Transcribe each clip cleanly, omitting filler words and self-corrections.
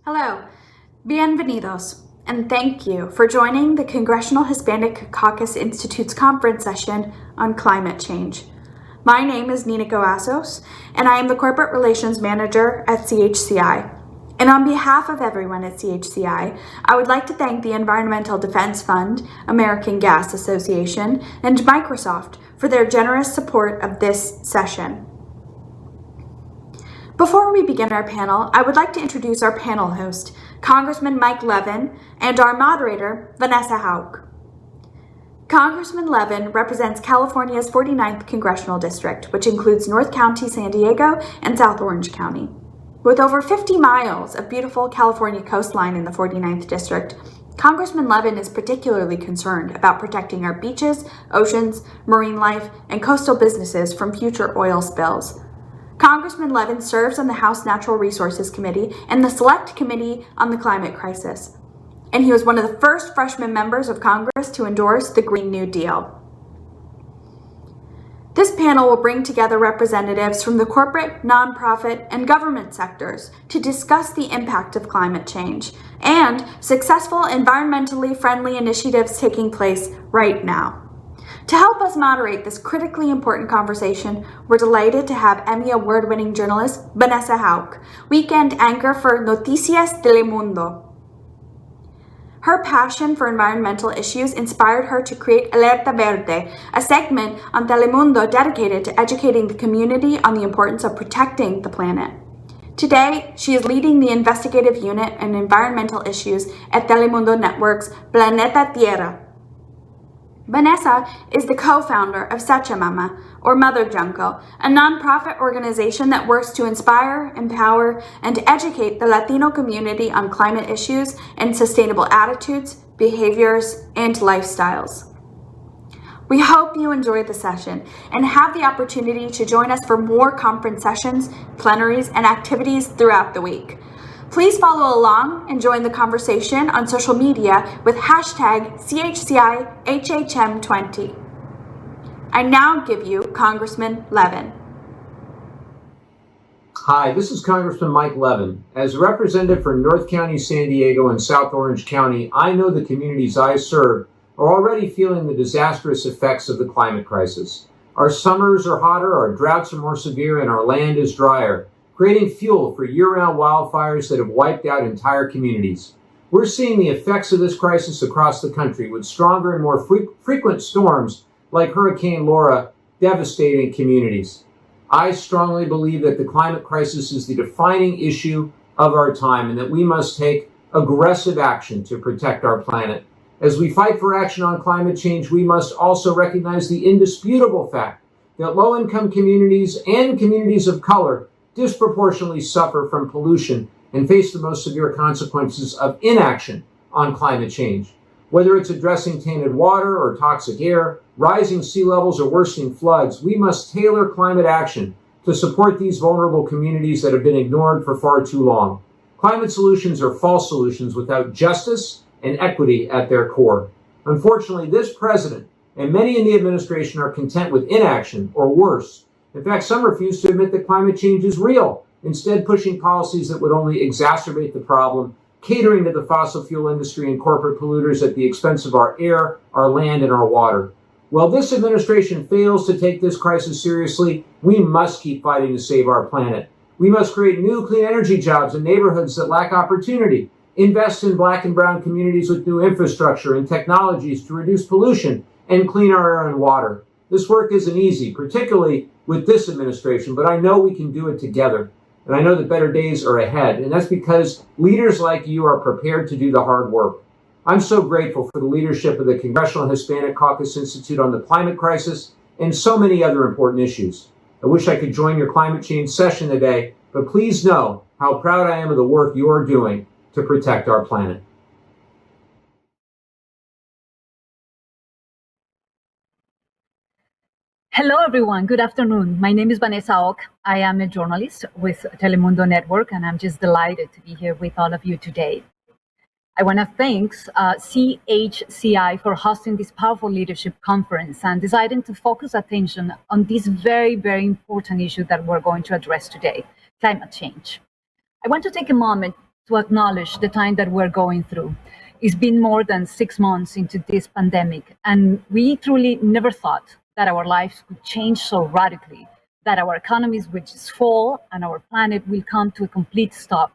Hello, bienvenidos, and thank you for joining the Congressional Hispanic Caucus Institute's conference session on climate change. My name is Nina Goassos, and I am the Corporate Relations Manager at CHCI. And on behalf of everyone at CHCI, I would like to thank the Environmental Defense Fund, American Gas Association, and Microsoft for their generous support of this session. Before we begin our panel, I would like to introduce our panel host, Congressman Mike Levin, and our moderator, Vanessa Oak. Congressman Levin represents California's 49th Congressional District, which includes North County, San Diego, and South Orange County. With over 50 miles of beautiful California coastline in the 49th District, Congressman Levin is particularly concerned about protecting our beaches, oceans, marine life, and coastal businesses from future oil spills. Congressman Levin serves on the House Natural Resources Committee and the Select Committee on the Climate Crisis, and he was one of the first freshman members of Congress to endorse the Green New Deal. This panel will bring together representatives from the corporate, nonprofit, and government sectors to discuss the impact of climate change and successful environmentally friendly initiatives taking place right now. To help us moderate this critically important conversation, we're delighted to have Emmy Award-winning journalist Vanessa Oak, weekend anchor for Noticias Telemundo. Her passion for environmental issues inspired her to create Alerta Verde, a segment on Telemundo dedicated to educating the community on the importance of protecting the planet. Today, she is leading the investigative unit on environmental issues at Telemundo Network's Planeta Tierra. Vanessa is the co-founder of Sachamama, or Mother Jungle, a nonprofit organization that works to inspire, empower, and educate the Latino community on climate issues and sustainable attitudes, behaviors, and lifestyles. We hope you enjoyed the session and have the opportunity to join us for more conference sessions, plenaries, and activities throughout the week. Please follow along and join the conversation on social media with hashtag CHCIHHM20. I now give you Congressman Levin. Hi, this is Congressman Mike Levin. As a representative for North County, San Diego, and South Orange County, I know the communities I serve are already feeling the disastrous effects of the climate crisis. Our summers are hotter, our droughts are more severe, and our land is drier, creating fuel for year-round wildfires that have wiped out entire communities. We're seeing the effects of this crisis across the country with stronger and more frequent storms like Hurricane Laura devastating communities. I strongly believe that the climate crisis is the defining issue of our time and that we must take aggressive action to protect our planet. As we fight for action on climate change, we must also recognize the indisputable fact that low-income communities and communities of color disproportionately suffer from pollution and face the most severe consequences of inaction on climate change. Whether it's addressing tainted water or toxic air, rising sea levels, or worsening floods, we must tailor climate action to support these vulnerable communities that have been ignored for far too long. Climate solutions are false solutions without justice and equity at their core. Unfortunately, this president and many in the administration are content with inaction, or worse. In fact, some refuse to admit that climate change is real, instead pushing policies that would only exacerbate the problem, catering to the fossil fuel industry and corporate polluters at the expense of our air, our land, and our water. While this administration fails to take this crisis seriously, we must keep fighting to save our planet. We must create new clean energy jobs in neighborhoods that lack opportunity, invest in Black and brown communities with new infrastructure and technologies to reduce pollution and clean our air and water. This work isn't easy, particularly with this administration, but I know we can do it together. And I know that better days are ahead. And that's because leaders like you are prepared to do the hard work. I'm so grateful for the leadership of the Congressional Hispanic Caucus Institute on the climate crisis and so many other important issues. I wish I could join your climate change session today, but please know how proud I am of the work you're doing to protect our planet. Hello, everyone. Good afternoon. My name is Vanessa Oak. I am a journalist with Telemundo Network, and I'm just delighted to be here with all of you today. I want to thank CHCI for hosting this powerful leadership conference and deciding to focus attention on this very, very important issue that we're going to address today, climate change. I want to take a moment to acknowledge the time that we're going through. It's been more than 6 months into this pandemic, and we truly never thought that our lives would change so radically, that our economies would just fall and our planet will come to a complete stop.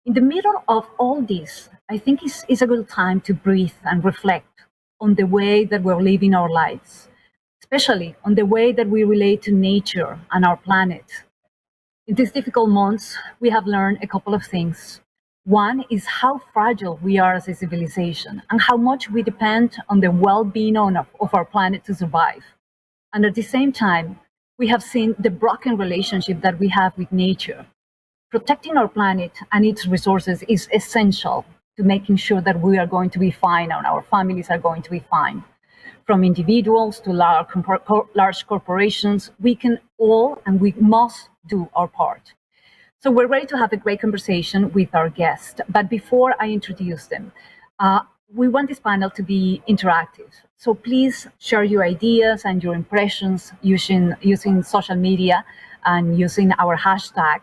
In the middle of all this, I think it's a good time to breathe and reflect on the way that we're living our lives, especially on the way that we relate to nature and our planet. In these difficult months, we have learned a couple of things. One is how fragile we are as a civilization and how much we depend on the well-being of our planet to survive. And at the same time, we have seen the broken relationship that we have with nature. Protecting our planet and its resources is essential to making sure that we are going to be fine and our families are going to be fine. From individuals to large corporations, we can all and we must do our part. So we're ready to have a great conversation with our guests. But before I introduce them, we want this panel to be interactive. So please share your ideas and your impressions using social media and using our hashtag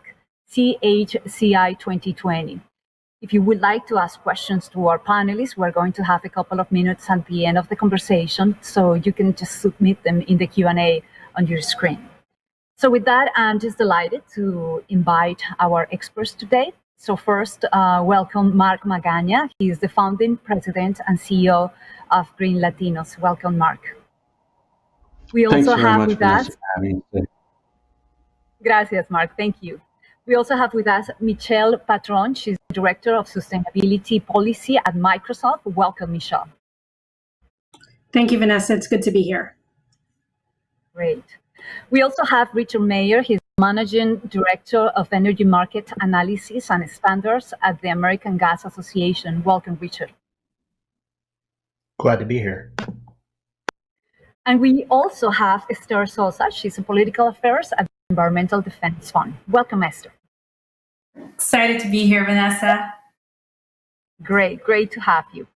CHCI2020. If you would like to ask questions to our panelists, we're going to have a couple of minutes at the end of the conversation, so you can just submit them in the Q&A on your screen. So with that, I'm just delighted to invite our experts today. So first, welcome Mark Magaña. He is the founding president and CEO of Green Latinos. Welcome, Mark. We also have with us. Gracias, Mark. Thank you. We also have with us Michelle Patron. She's the Director of Sustainability Policy at Microsoft. Welcome, Michelle. Thank you, Vanessa. It's good to be here. Great. We also have Richard Mayer. He's Managing Director of Energy Market Analysis and Standards at the American Gas Association. Welcome, Richard. Glad to be here. And we also have Esther Sosa. She's in Political Affairs at the Environmental Defense Fund. Welcome, Esther. Excited to be here, Vanessa. Great to have you.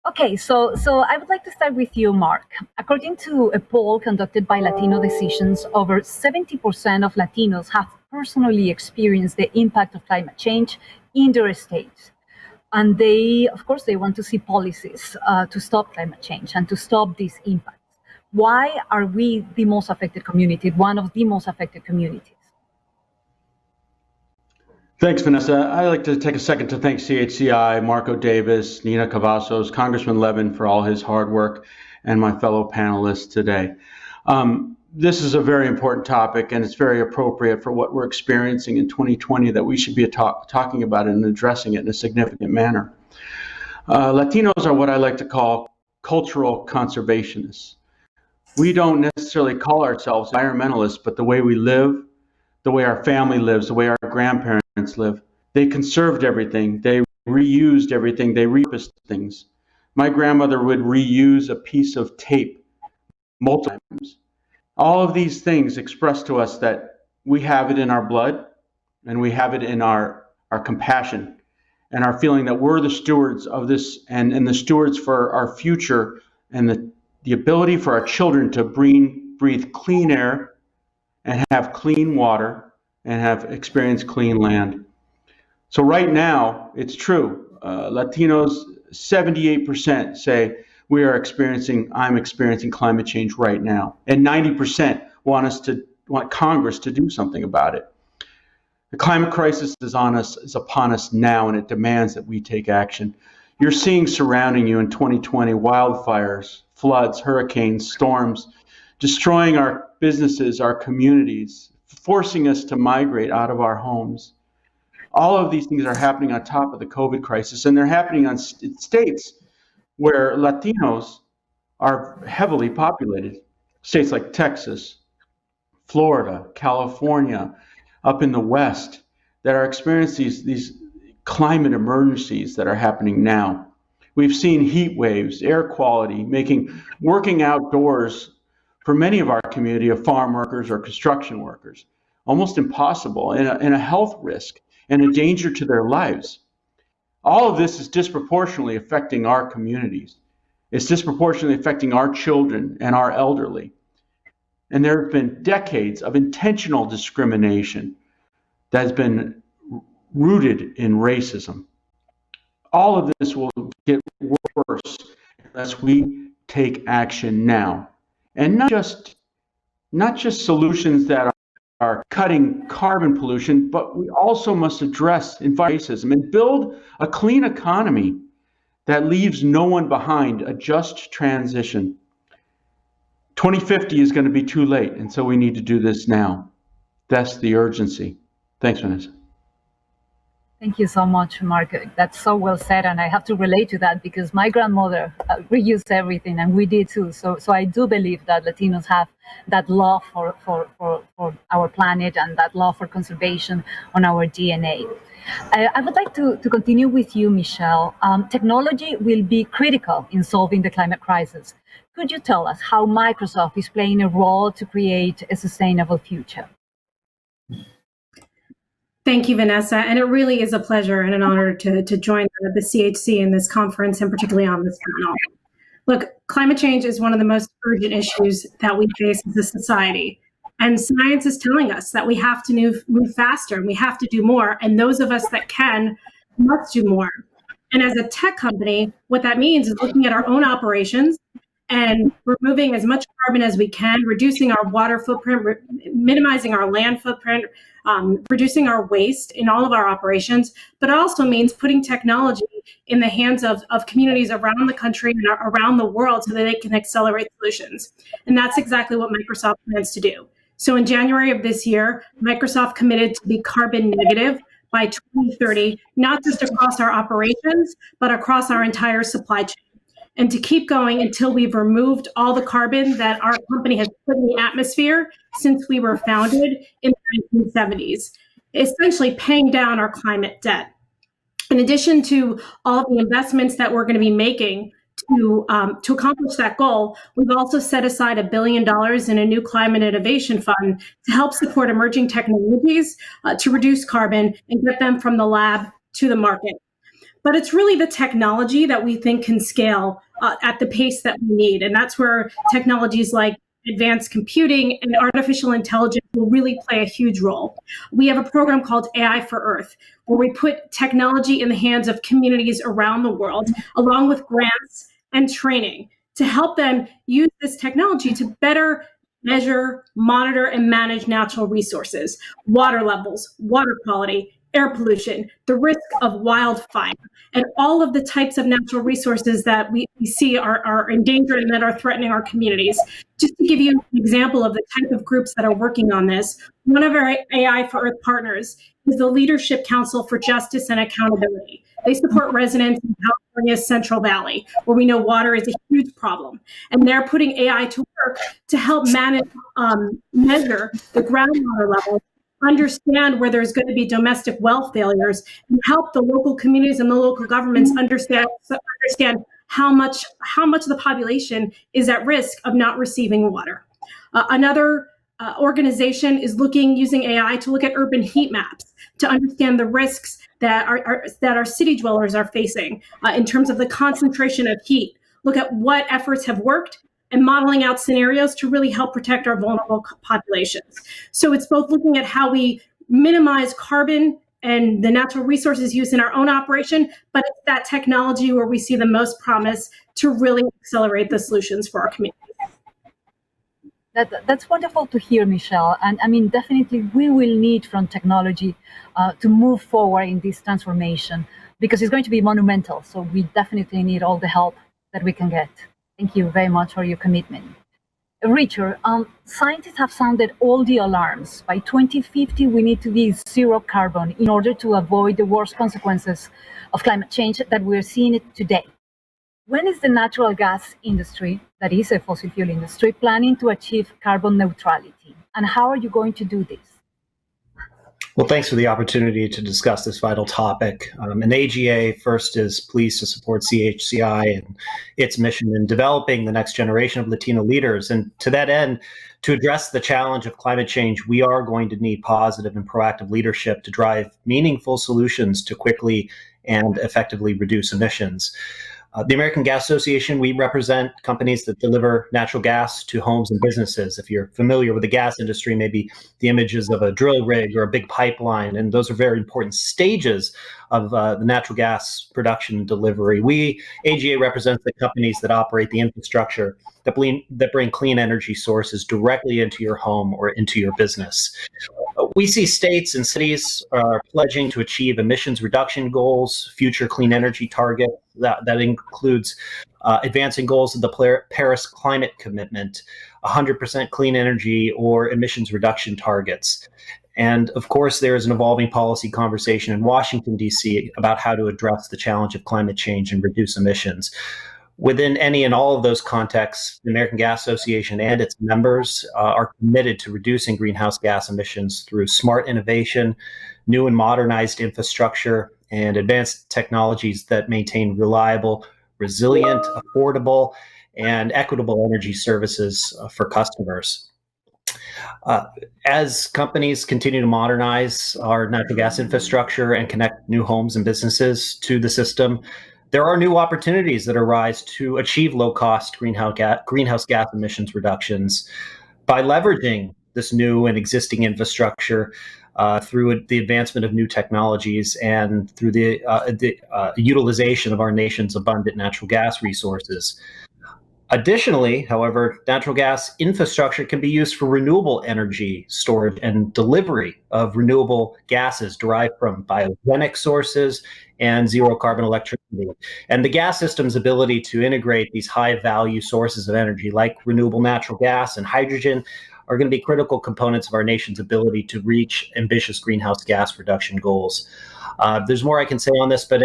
Okay, so I would like to start with you, Mark. According to a poll conducted by Latino Decisions, over 70% of Latinos have personally experienced the impact of climate change in their states. And they want to see policies to stop climate change and to stop these impacts. Why are we the most affected community, one of the most affected communities? Thanks, Vanessa. I'd like to take a second to thank CHCI, Marco Davis, Nina Cavazos, Congressman Levin for all his hard work, and my fellow panelists today. This is a very important topic, and it's very appropriate for what we're experiencing in 2020 that we should be talking about it and addressing it in a significant manner. Latinos are what I like to call cultural conservationists. We don't necessarily call ourselves environmentalists, but the way we live, the way our family lives, the way our grandparents live, they conserved everything, they reused everything, they repurposed things. My grandmother would reuse a piece of tape multiple times. All of these things express to us that we have it in our blood and we have it in our compassion and our feeling that we're the stewards of this and the stewards for our future and the ability for our children to breathe clean air and have clean water and have experienced clean land. So right now, it's true. Latinos, 78% say I'm experiencing climate change right now. And 90% want Congress to do something about it. The climate crisis is upon us now, and it demands that we take action. You're seeing surrounding you in 2020 wildfires, floods, hurricanes, storms, destroying our businesses, our communities, forcing us to migrate out of our homes. All of these things are happening on top of the COVID crisis, and they're happening in states where Latinos are heavily populated. States like Texas, Florida, California, up in the West, that are experiencing these climate emergencies that are happening now. We've seen heat waves, air quality, making working outdoors for many of our community of farm workers or construction workers almost impossible, and a health risk and a danger to their lives. All of this is disproportionately affecting our communities. It's disproportionately affecting our children and our elderly. And there have been decades of intentional discrimination that has been rooted in racism. All of this will get worse unless we take action now. And not just solutions that are cutting carbon pollution, but we also must address environmental racism and build a clean economy that leaves no one behind, a just transition. 2050 is going to be too late, and so we need to do this now. That's the urgency. Thanks, Vanessa. Thank you so much, Mark. That's so well said, and I have to relate to that because my grandmother reused everything, and we did too. So I do believe that Latinos have that love for our planet and that love for conservation on our DNA. I would like to continue with you, Michelle. Technology will be critical in solving the climate crisis. Could you tell us how Microsoft is playing a role to create a sustainable future? Thank you, Vanessa. And it really is a pleasure and an honor to join the CHC in this conference and particularly on this panel. Look, climate change is one of the most urgent issues that we face as a society. And science is telling us that we have to move faster and we have to do more. And those of us that can must do more. And as a tech company, what that means is looking at our own operations and removing as much carbon as we can, reducing our water footprint, minimizing our land footprint, reducing our waste in all of our operations. But it also means putting technology in the hands of communities around the country and around the world so that they can accelerate solutions. And that's exactly what Microsoft plans to do. So in January of this year, Microsoft committed to be carbon negative by 2030, not just across our operations, but across our entire supply chain. And to keep going until we've removed all the carbon that our company has put in the atmosphere since we were founded in the 1970s, essentially paying down our climate debt. In addition to all of the investments that we're going to be making to accomplish that goal, we've also set aside $1 billion in a new climate innovation fund to help support emerging technologies to reduce carbon and get them from the lab to the market. But it's really the technology that we think can scale at the pace that we need. And that's where technologies like advanced computing and artificial intelligence will really play a huge role. We have a program called AI for Earth, where we put technology in the hands of communities around the world, along with grants and training to help them use this technology to better measure, monitor, and manage natural resources, water levels, water quality, air pollution, the risk of wildfire, and all of the types of natural resources that we see are endangered and that are threatening our communities. Just to give you an example of the type of groups that are working on this, one of our AI for Earth partners is the Leadership Council for Justice and Accountability. They support residents in California's Central Valley, where we know water is a huge problem. And they're putting AI to work to help measure the groundwater levels, understand where there's going to be domestic well failures, and help the local communities and the local governments understand how much of the population is at risk of not receiving water. Another organization is using AI to look at urban heat maps to understand the risks that our city dwellers are facing in terms of the concentration of heat. Look at what efforts have worked and modeling out scenarios to really help protect our vulnerable populations. So it's both looking at how we minimize carbon and the natural resources used in our own operation, but it's that technology where we see the most promise to really accelerate the solutions for our communities. That's wonderful to hear, Michelle. And I mean, definitely we will need from technology to move forward in this transformation because it's going to be monumental. So we definitely need all the help that we can get. Thank you very much for your commitment. Richard, scientists have sounded all the alarms. By 2050, we need to be zero carbon in order to avoid the worst consequences of climate change that we're seeing it today. When is the natural gas industry, that is a fossil fuel industry, planning to achieve carbon neutrality? And how are you going to do this? Well, thanks for the opportunity to discuss this vital topic. And AGA first is pleased to support CHCI and its mission in developing the next generation of Latino leaders. And to that end, to address the challenge of climate change, we are going to need positive and proactive leadership to drive meaningful solutions to quickly and effectively reduce emissions. The American Gas Association, we represent companies that deliver natural gas to homes and businesses. If you're familiar with the gas industry, maybe the images of a drill rig or a big pipeline, and those are very important stages of the natural gas production and delivery. We, AGA, represents the companies that operate the infrastructure that bring clean energy sources directly into your home or into your business. We see states and cities are pledging to achieve emissions reduction goals, future clean energy targets. That includes advancing goals of the Paris climate commitment, 100% clean energy or emissions reduction targets. And of course, there is an evolving policy conversation in Washington, D.C. about how to address the challenge of climate change and reduce emissions. Within any and all of those contexts, the American Gas Association and its members are committed to reducing greenhouse gas emissions through smart innovation, new and modernized infrastructure, and advanced technologies that maintain reliable, resilient, affordable, and equitable energy services for customers. As companies continue to modernize our natural gas infrastructure and connect new homes and businesses to the system, there are new opportunities that arise to achieve low-cost greenhouse gas emissions reductions by leveraging this new and existing infrastructure through the advancement of new technologies and through the utilization of our nation's abundant natural gas resources. Additionally, however, natural gas infrastructure can be used for renewable energy storage and delivery of renewable gases derived from biogenic sources and zero carbon electricity. And the gas system's ability to integrate these high value sources of energy like renewable natural gas and hydrogen are going to be critical components of our nation's ability to reach ambitious greenhouse gas reduction goals. There's more I can say on this, but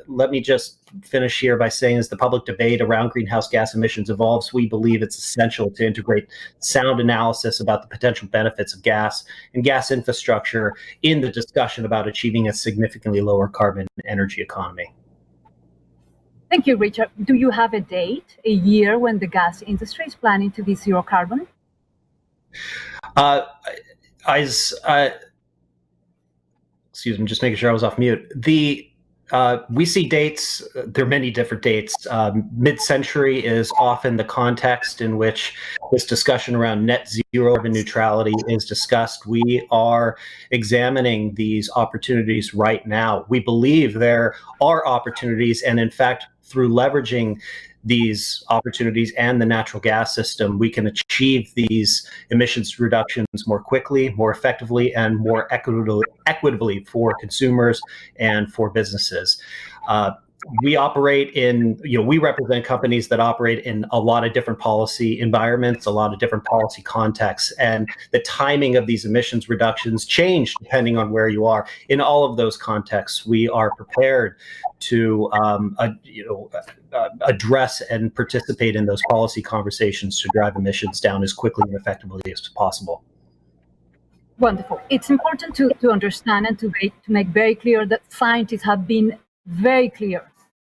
let me just finish here by saying as the public debate around greenhouse gas emissions evolves, we believe it's essential to integrate sound analysis about the potential benefits of gas and gas infrastructure in the discussion about achieving a significantly lower carbon energy economy. Thank you, Richard. Do you have a date, a year when the gas industry is planning to be zero carbon? Excuse me, just making sure I was off mute. We see dates. There are many different dates. Mid-century is often the context in which this discussion around net zero carbon neutrality is discussed. We are examining these opportunities right now. We believe there are opportunities, and in fact, through leveraging these opportunities and the natural gas system, we can achieve these emissions reductions more quickly, more effectively, and more equitably for consumers and for businesses. We represent companies that operate in a lot of different policy environments, a lot of different policy contexts, and the timing of these emissions reductions change depending on where you are. In all of those contexts, we are prepared to address and participate in those policy conversations to drive emissions down as quickly and effectively as possible. Wonderful. It's important to understand and to make very clear that scientists have been very clear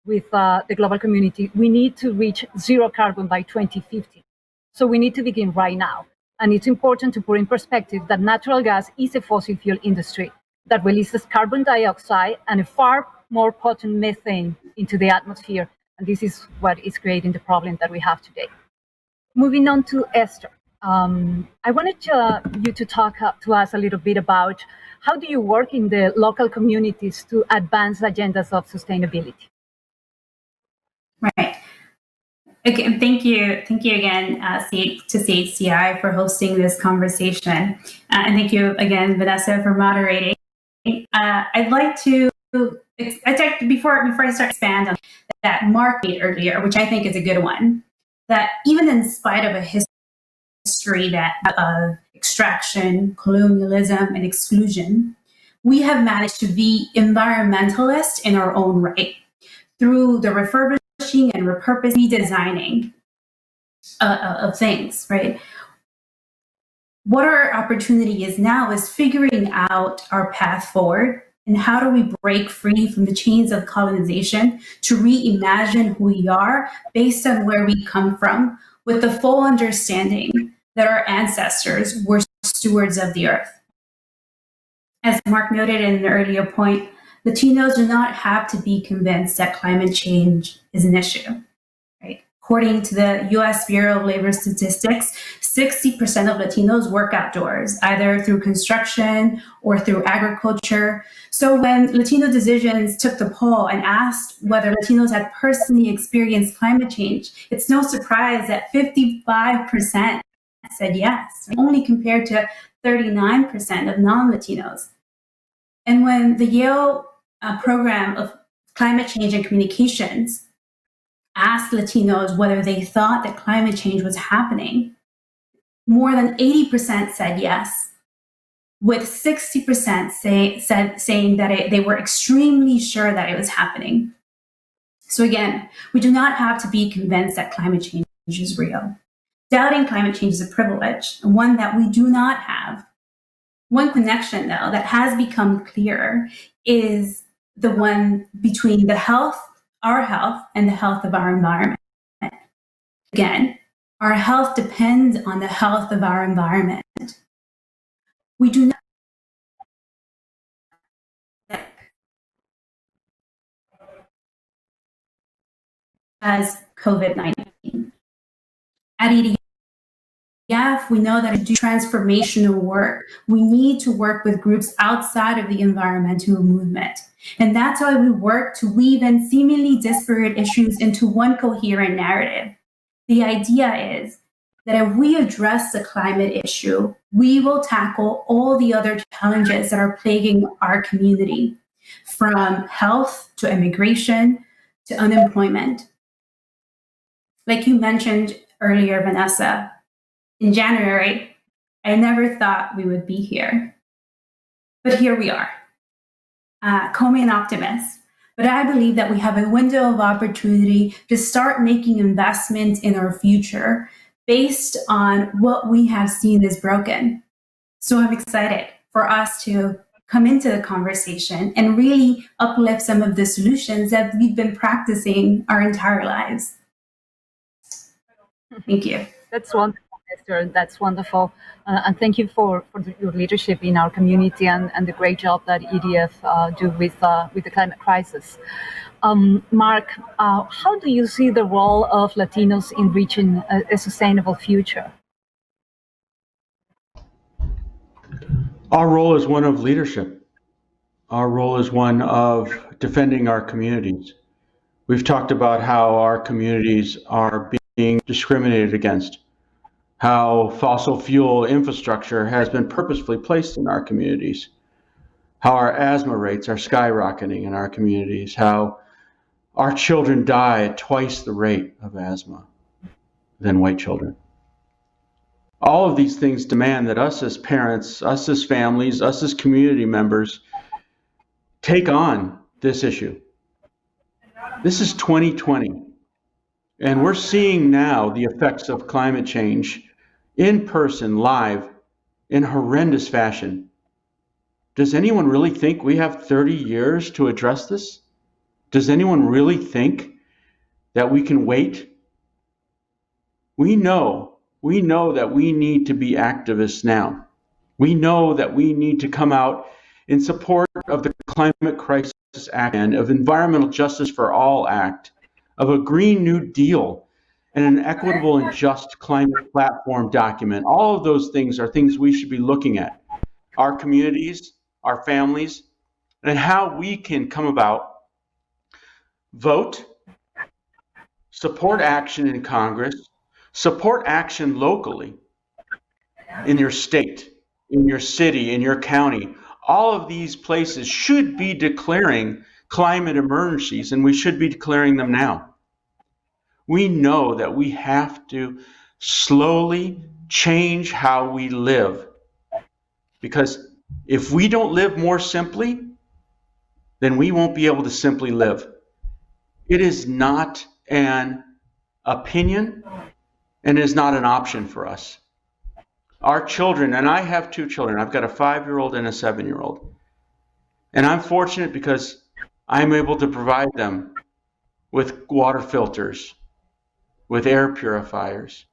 with the global community. We need to reach zero carbon by 2050. So we need to begin right now. And it's important to put in perspective that natural gas is a fossil fuel industry that releases carbon dioxide and a far more potent methane into the atmosphere. And this is what is creating the problem that we have today. Moving on to Esther. I wanted you to talk to us a little bit about how do you work in the local communities to advance agendas of sustainability? Right. Again, thank you again to CHCI for hosting this conversation. And thank you again, Vanessa, for moderating. I'd like to, before I start expand on that Mark made earlier, which I think is a good one, that even in spite of a history of extraction, colonialism, and exclusion, we have managed to be environmentalists in our own right through the refurbishing and repurposing, redesigning of things, right? What our opportunity is now is figuring out our path forward and how do we break free from the chains of colonization to reimagine who we are based on where we come from, with the full understanding that our ancestors were stewards of the earth. As Mark noted in an earlier point, Latinos do not have to be convinced that climate change is an issue. Right? According to the US Bureau of Labor Statistics, 60% of Latinos work outdoors, either through construction or through agriculture. So when Latino Decisions took the poll and asked whether Latinos had personally experienced climate change, it's no surprise that 55% said yes, only compared to 39% of non-Latinos. And when the Yale program of climate change and communications asked Latinos whether they thought that climate change was happening, more than 80% said yes, with 60% saying that they were extremely sure that it was happening. So again, we do not have to be convinced that climate change is real. Doubting climate change is a privilege, one that we do not have. One connection, though, that has become clearer is the one between our health, and the health of our environment. Again, our health depends on the health of our environment. We do not as COVID-19. At EDF, we know that to do transformational work, we need to work with groups outside of the environmental movement. And that's why we work to weave in seemingly disparate issues into one coherent narrative. The idea is that if we address the climate issue, we will tackle all the other challenges that are plaguing our community, from health to immigration to unemployment. Like you mentioned earlier, Vanessa, in January, I never thought we would be here. But here we are. Call me an optimist, but I believe that we have a window of opportunity to start making investments in our future based on what we have seen is broken. So I'm excited for us to come into the conversation and really uplift some of the solutions that we've been practicing our entire lives. Thank you. That's wonderful, Esther. That's wonderful. And thank you for your leadership in our community and the great job that EDF do with the climate crisis. Mark, how do you see the role of Latinos in reaching a sustainable future? Our role is one of leadership. Our role is one of defending our communities. We've talked about how our communities are being discriminated against, how fossil fuel infrastructure has been purposefully placed in our communities, how our asthma rates are skyrocketing in our communities, how our children die at twice the rate of asthma than white children. All of these things demand that us as parents, us as families, us as community members take on this issue. This is 2020, and we're seeing now the effects of climate change in person, live, in horrendous fashion. Does anyone really think we have 30 years to address this? Does anyone really think that we can wait? We know that we need to be activists now. We know that we need to come out in support of the Climate Crisis Act and of Environmental Justice for All Act, of a Green New Deal, and an equitable and just climate platform document. All of those things are things we should be looking at. Our communities, our families, and how we can come about, vote, support action in Congress, support action locally, in your state, in your city, in your county. All of these places should be declaring climate emergencies, and we should be declaring them now. We know that we have to slowly change how we live, because if we don't live more simply, then we won't be able to simply live. It is not an opinion, and it is not an option for us. Our children, and I have two children. I've got a 5-year-old and a 7-year-old. And I'm fortunate because I'm able to provide them with water filters, with air purifiers,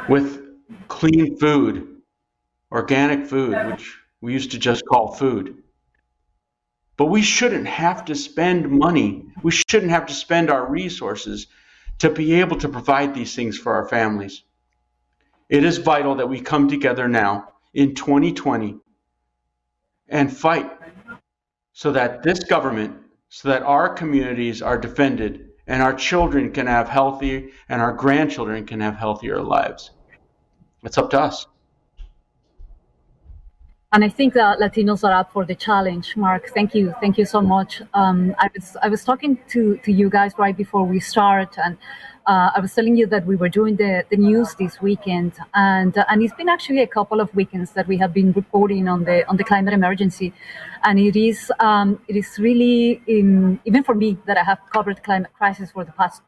with clean food, organic food, which we used to just call food. But we shouldn't have to spend money. We shouldn't have to spend our resources to be able to provide these things for our families. It is vital that we come together now in 2020 and fight so that this government, so that our communities are defended and our children can have healthy and our grandchildren can have healthier lives. It's up to us. And I think that Latinos are up for the challenge. Mark, thank you so much. I was talking to you guys right before we start, and I was telling you that we were doing the news this weekend, and it's been actually a couple of weekends that we have been reporting on the climate emergency, and it is really even for me that I have covered climate crisis for the past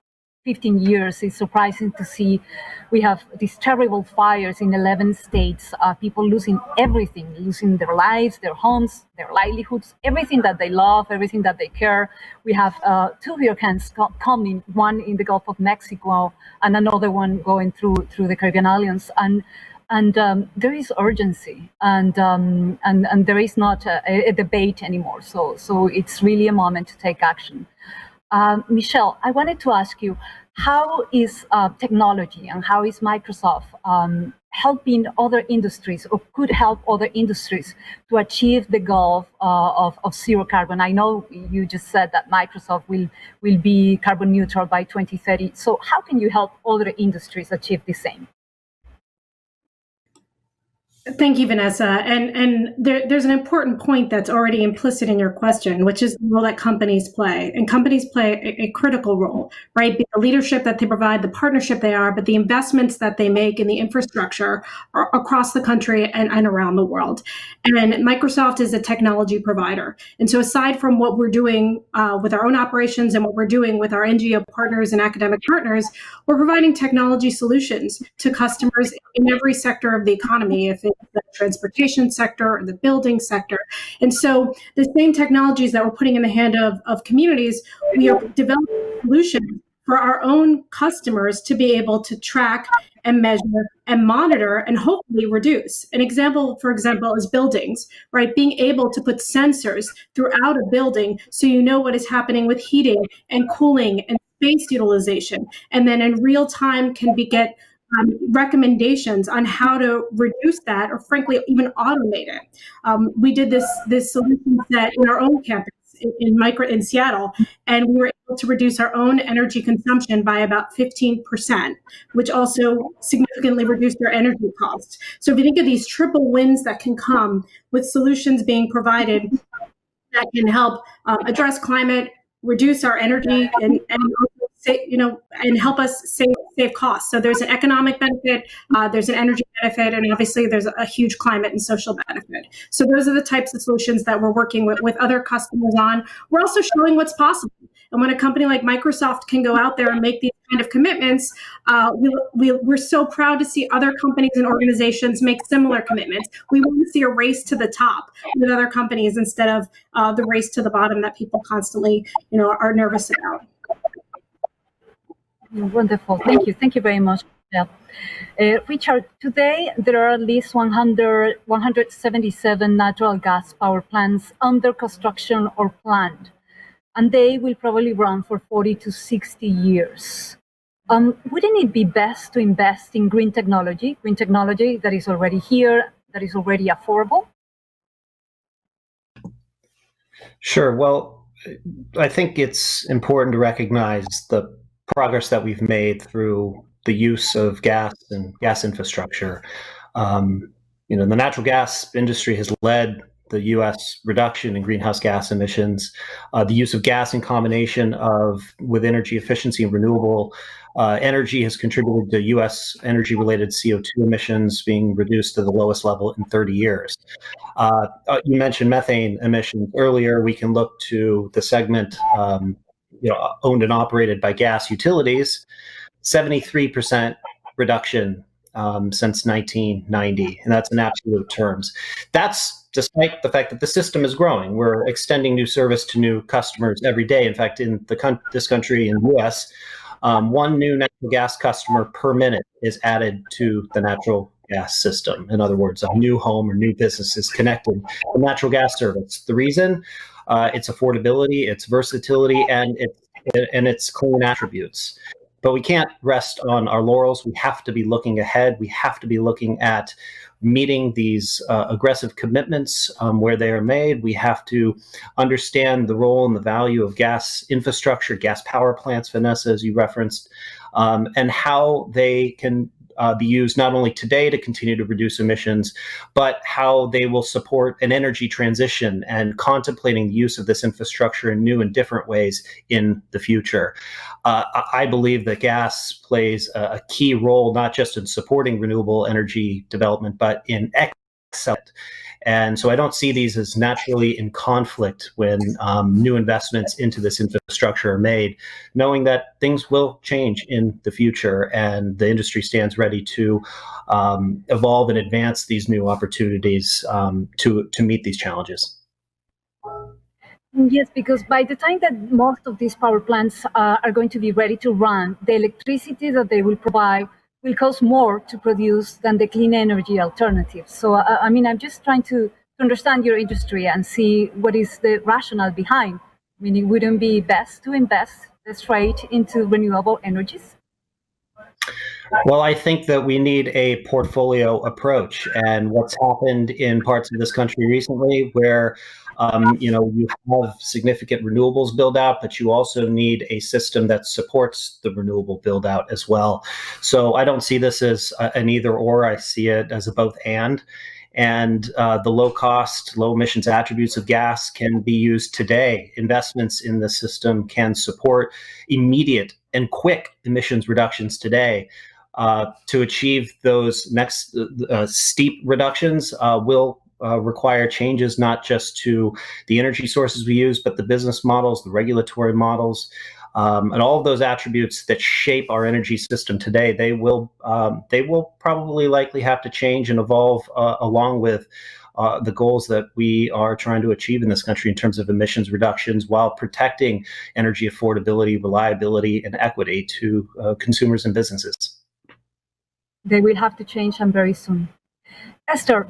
15 years, it's surprising to see we have these terrible fires in 11 states, people losing everything, losing their lives, their homes, their livelihoods, everything that they love, everything that they care. We have 2 hurricanes coming, one in the Gulf of Mexico and another one going through the Caribbean islands. And there is urgency, and there is not a debate anymore. So it's really a moment to take action. Michelle, I wanted to ask you, how is technology and how is Microsoft helping other industries or could help other industries to achieve the goal of zero carbon? I know you just said that Microsoft will be carbon neutral by 2030. So how can you help other industries achieve the same? Thank you, Vanessa. And there's an important point that's already implicit in your question, which is the role that companies play. And companies play a critical role, right? The leadership that they provide, the partnership they are, but the investments that they make in the infrastructure are across the country and around the world. And Microsoft is a technology provider. And so aside from what we're doing with our own operations and what we're doing with our NGO partners and academic partners, we're providing technology solutions to customers in every sector of the economy, if it's the transportation sector or the building sector. And so the same technologies that we're putting in the hand of communities, we are developing solutions for our own customers to be able to track and measure and monitor and hopefully reduce. An example, for example, is buildings, right? Being able to put sensors throughout a building so you know what is happening with heating and cooling and space utilization. And then in real time can get recommendations on how to reduce that, or frankly, even automate it. We did this solution set in our own campus in Seattle, and we were able to reduce our own energy consumption by about 15%, which also significantly reduced our energy costs. So if you think of these triple wins that can come with solutions being provided that can help address climate, reduce our energy, and and help us save costs. So there's an economic benefit, there's an energy benefit, and obviously there's a huge climate and social benefit. So those are the types of solutions that we're working with other customers on. We're also showing what's possible. And when a company like Microsoft can go out there and make these kind of commitments, we're so proud to see other companies and organizations make similar commitments. We want to see a race to the top with other companies instead of the race to the bottom that people constantly, are nervous about. Wonderful. Thank you very much. Richard, today there are at least 177 natural gas power plants under construction or planned, and they will probably run for 40 to 60 years. Wouldn't it be best to invest in green technology that is already here, that is already affordable? Sure. Well, I think it's important to recognize the progress that we've made through the use of gas and gas infrastructure. The natural gas industry has led the U.S. reduction in greenhouse gas emissions. The use of gas in combination with energy efficiency and renewable energy has contributed to U.S. energy-related CO2 emissions being reduced to the lowest level in 30 years. You mentioned methane emissions earlier. We can look to the segment owned and operated by gas utilities, 73% reduction since 1990, and that's in absolute terms. That's despite the fact that the system is growing. We're extending new service to new customers every day. In fact, in this country, in the U.S., one new natural gas customer per minute is added to the natural gas system. In other words, a new home or new business is connected to natural gas service. The reason? its affordability, its versatility, and its clean attributes. But we can't rest on our laurels. We have to be looking ahead. We have to be looking at meeting these aggressive commitments where they are made. We have to understand the role and the value of gas infrastructure, gas power plants, Vanessa, as you referenced, and how they can be used not only today to continue to reduce emissions, but how they will support an energy transition and contemplating the use of this infrastructure in new and different ways in the future. I believe that gas plays a key role, not just in supporting renewable energy development, but in excellent. And so I don't see these as naturally in conflict when new investments into this infrastructure are made, knowing that things will change in the future and the industry stands ready to evolve and advance these new opportunities to meet these challenges. Yes, because by the time that most of these power plants are going to be ready to run, the electricity that they will provide will cost more to produce than the clean energy alternatives. So, I mean, I'm just trying to understand your industry and see what is the rationale behind. I mean, it wouldn't be best to invest straight into renewable energies? Well, I think that we need a portfolio approach, and what's happened in parts of this country recently, where you have significant renewables build out, but you also need a system that supports the renewable build out as well. So I don't see this as an either or. I see it as a both and. And the low cost, low emissions attributes of gas can be used today. Investments in the system can support immediate and quick emissions reductions today. To achieve those next steep reductions will require changes not just to the energy sources we use, but the business models, the regulatory models, and all of those attributes that shape our energy system today. They will probably likely have to change and evolve along with the goals that we are trying to achieve in this country in terms of emissions reductions, while protecting energy affordability, reliability, and equity to consumers and businesses. They will have to change, and very soon. Esther,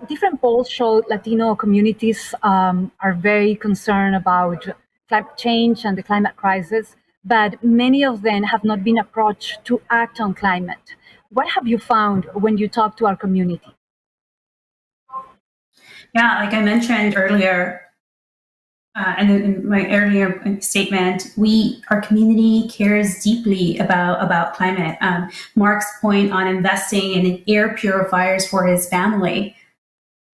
different polls show Latino communities are very concerned about climate change and the climate crisis, but many of them have not been approached to act on climate. What have you found when you talk to our community? Yeah, like I mentioned earlier, and in my earlier statement, our community cares deeply about climate. Mark's point on investing in air purifiers for his family,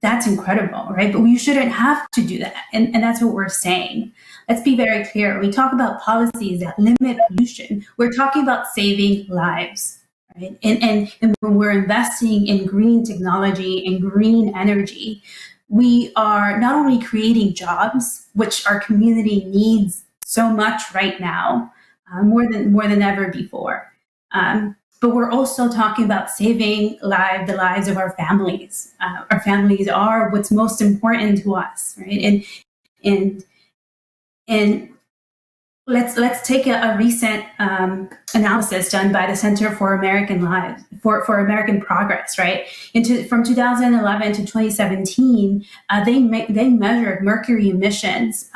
that's incredible, right? But we shouldn't have to do that. And that's what we're saying. Let's be very clear. We talk about policies that limit pollution. We're talking about saving lives, right? And when we're investing in green technology and green energy, we are not only creating jobs, which our community needs so much right now, more than ever before, but we're also talking about saving the lives of our families. Our families are what's most important to us, right? And let's take a recent analysis done by the Center for American Lives, for American Progress, right? From 2011 to 2017, they measured mercury emissions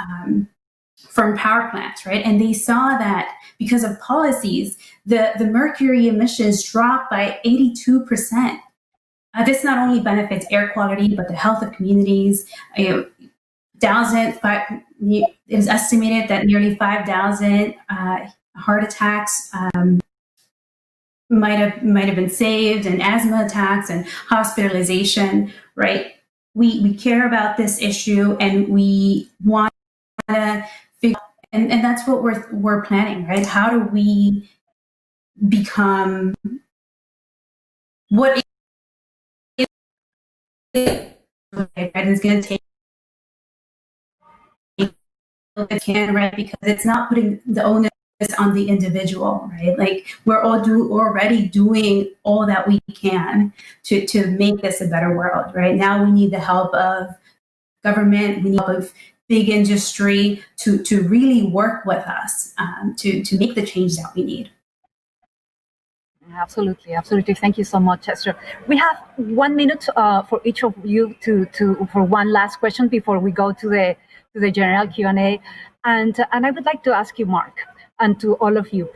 from power plants, right? And they saw that because of policies, the mercury emissions dropped by 82%. This not only benefits air quality, but the health of communities. It is estimated that nearly 5,000 heart attacks might have been saved, and asthma attacks and hospitalization, right? We care about this issue, and we want to figure out, and that's what we're planning, right? How do we become what is right? It's going to take right, because it's not putting the onus on the individual, right? Like we're already doing all that we can to make this a better world, right? Now we need the help of government, we need the help of big industry to really work with us to make the change that we need. Absolutely. Thank you so much, Esther. We have 1 minute for each of you for one last question before we go to to the general Q&A. And I would like to ask you, Mark, and to all of you,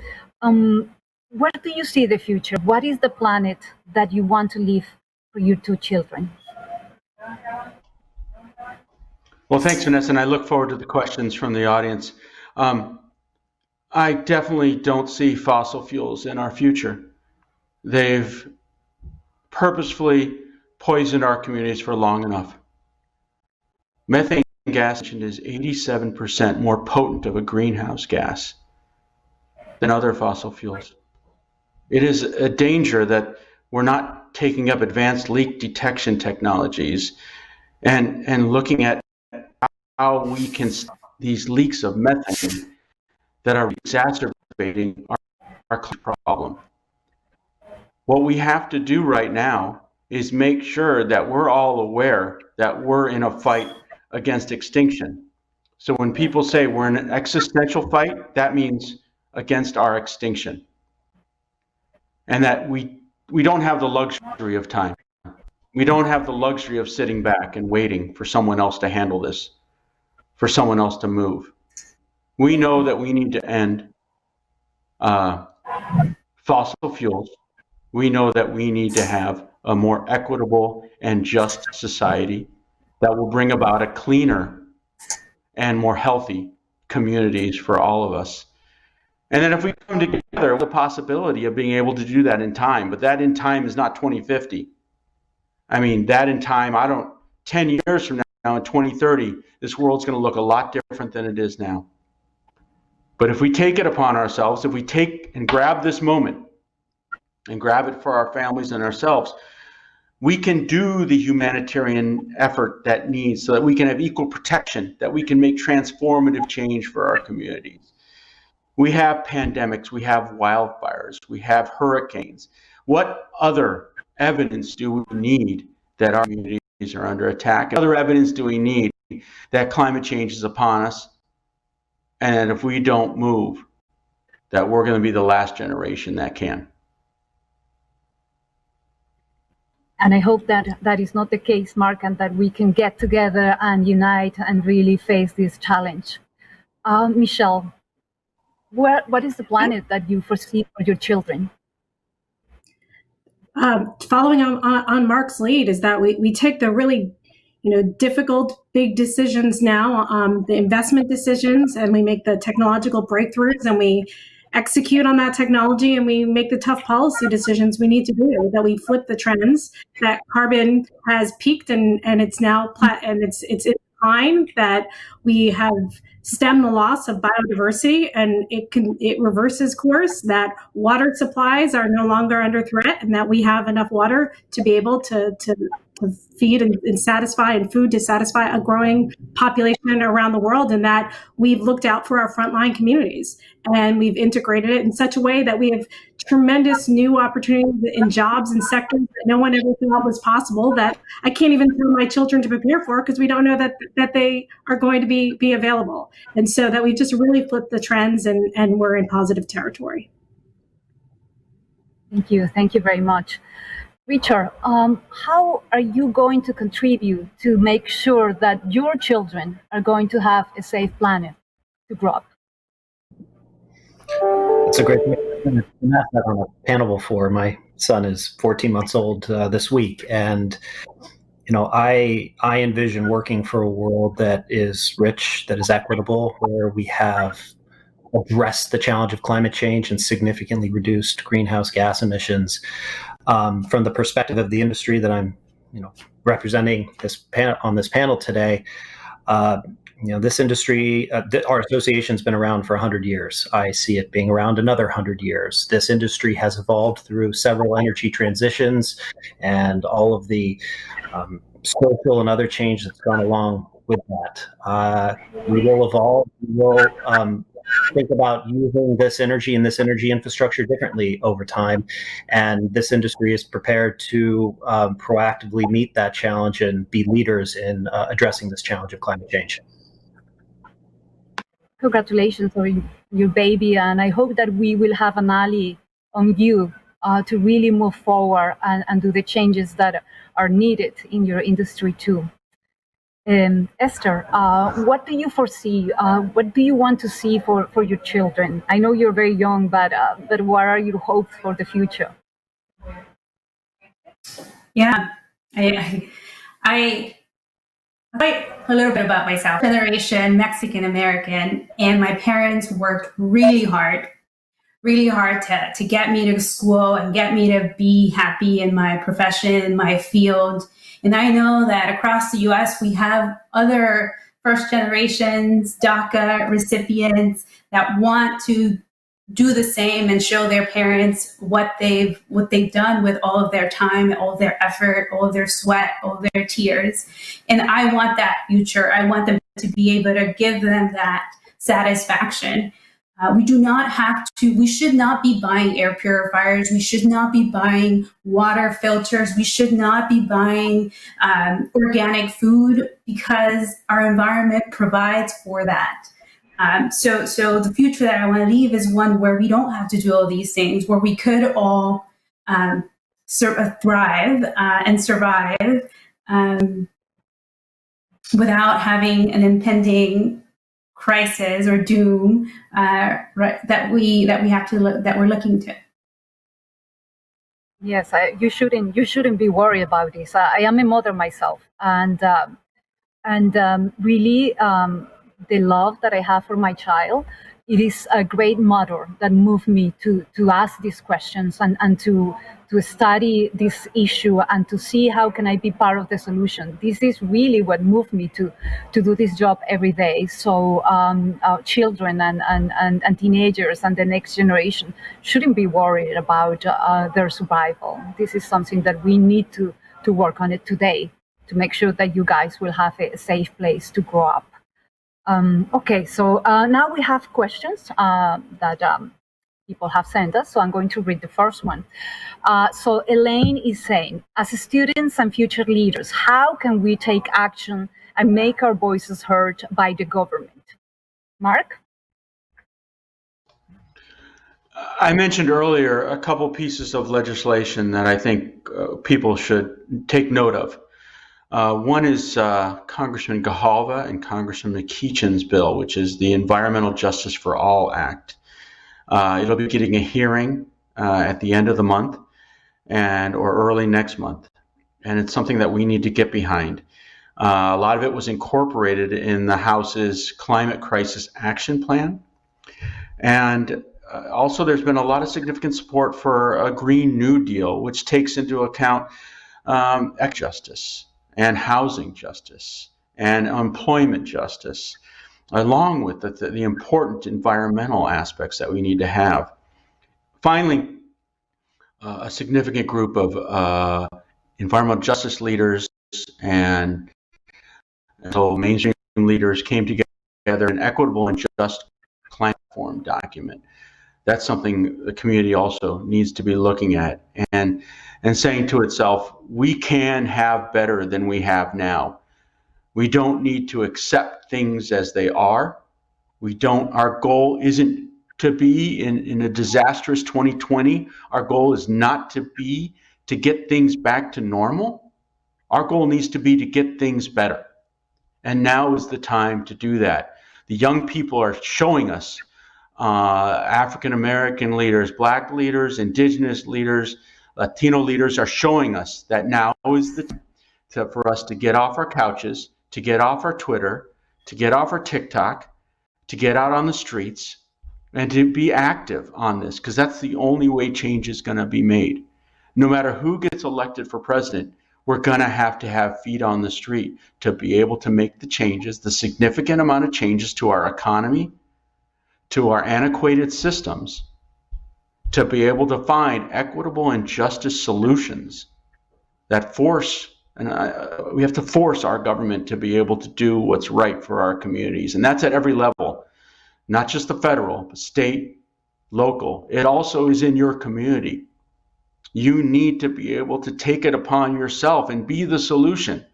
where do you see the future? What is the planet that you want to leave for your two children? Well, thanks, Vanessa, and I look forward to the questions from the audience. I definitely don't see fossil fuels in our future. They've purposefully poisoned our communities for long enough. Methane gas is 87% more potent of a greenhouse gas than other fossil fuels. It is a danger that we're not taking up advanced leak detection technologies and looking at how we can these leaks of methane that are exacerbating our problem. What we have to do right now is make sure that we're all aware that we're in a fight against extinction. So when people say we're in an existential fight, that means against our extinction. And that we don't have the luxury of time. We don't have the luxury of sitting back and waiting for someone else to handle this, for someone else to move. We know that we need to end fossil fuels. We know that we need to have a more equitable and just society that will bring about a cleaner and more healthy communities for all of us. And then if we come together with the possibility of being able to do that in time, but that in time is not 2050. I mean, that in time, 10 years from now in 2030, this world's going to look a lot different than it is now. But if we take it upon ourselves, if we take and grab this moment and grab it for our families and ourselves, we can do the humanitarian effort that needs so that we can have equal protection, that we can make transformative change for our communities. We have pandemics, we have wildfires, we have hurricanes. What other evidence do we need that our communities are under attack? What other evidence do we need that climate change is upon us? And if we don't move, that we're going to be the last generation that can. And I hope that that is not the case, Mark, and that we can get together and unite and really face this challenge. Michelle, what is the planet that you foresee for your children? Following on Mark's lead is that we take the really difficult big decisions now, the investment decisions, and we make the technological breakthroughs, and we execute on that technology, and we make the tough policy decisions we need to do, that we flip the trends, that carbon has peaked and it's now it's in decline, that we have stemmed the loss of biodiversity and it reverses course, that water supplies are no longer under threat, and that we have enough water to be able to feed and satisfy, and food to satisfy a growing population around the world, and that we've looked out for our frontline communities and we've integrated it in such a way that we have tremendous new opportunities in jobs and sectors that no one ever thought was possible, that I can't even tell my children to prepare for because we don't know that they are going to be available. And so that we've just really flipped the trends and we're in positive territory. Thank you. Thank you very much. Richard, how are you going to contribute to make sure that your children are going to have a safe planet to grow up? It's a great question. I've had on a panel before. My son is 14 months old this week, and I envision working for a world that is rich, that is equitable, where we have addressed the challenge of climate change and significantly reduced greenhouse gas emissions. From the perspective of the industry that I'm, representing on this panel today, this industry, our association's been around for 100 years. I see it being around another 100 years. This industry has evolved through several energy transitions and all of the social and other change that's gone along with that. We will evolve. We will think about using this energy and this energy infrastructure differently over time. And this industry is prepared to proactively meet that challenge and be leaders in addressing this challenge of climate change. Congratulations on your baby, and I hope that we will have an ally on you to really move forward and do the changes that are needed in your industry too. Esther, what do you foresee? What do you want to see for your children? I know you're very young, but what are your hopes for the future? Yeah, I quite a little bit about myself. Generation Mexican American, and my parents worked really hard to get me to school and get me to be happy in my profession, my field. And I know that across the US, we have other first generations, DACA recipients that want to do the same and show their parents what they've done with all of their time, all of their effort, all of their sweat, all of their tears. And I want that future. I want them to be able to give them that satisfaction. We do not have to, we should not be buying air purifiers. We should not be buying water filters. We should not be buying organic food because our environment provides for that. So the future that I want to leave is one where we don't have to do all these things, where we could all thrive and survive without having an impending crisis or doom that we're looking to. Yes, you shouldn't be worried about this. I am a mother myself, and really, the love that I have for my child, it is a great mother that moved me to ask these questions and to study this issue and to see how can I be part of the solution. This is really what moved me to do this job every day. So our children and teenagers and the next generation shouldn't be worried about their survival. This is something that we need to work on it today to make sure that you guys will have a safe place to grow up. Okay, so now we have questions that people have sent us, so I'm going to read the first one. So Elaine is saying, as students and future leaders, how can we take action and make our voices heard by the government? Mark? I mentioned earlier a couple pieces of legislation that I think people should take note of. One is Congressman Gahalva and Congressman McEachin's bill, which is the Environmental Justice for All Act. It'll be getting a hearing at the end of the month or early next month. And it's something that we need to get behind. A lot of it was incorporated in the House's Climate Crisis Action Plan. And also there's been a lot of significant support for a Green New Deal, which takes into account justice and housing justice and employment justice, along with the important environmental aspects that we need to have. Finally, a significant group of environmental justice leaders and mainstream leaders came together in an equitable and just climate reform document. That's something the community also needs to be looking at and saying to itself, we can have better than we have now. We don't need to accept things as they are. Our goal isn't to be in a disastrous 2020. Our goal is not to get things back to normal. Our goal needs to be to get things better. And now is the time to do that. The young people are showing us, African American leaders, Black leaders, Indigenous leaders, Latino leaders are showing us that now is the time for us to get off our couches, to get off our Twitter, to get off our TikTok, to get out on the streets and to be active on this, because that's the only way change is going to be made. No matter who gets elected for president, we're going to have feet on the street to be able to make the changes, the significant amount of changes to our economy, to our antiquated systems, to be able to find equitable and justice solutions that we have to force our government to be able to do what's right for our communities. And that's at every level, not just the federal, but state, local. It also is in your community. You need to be able to take it upon yourself and be the solution.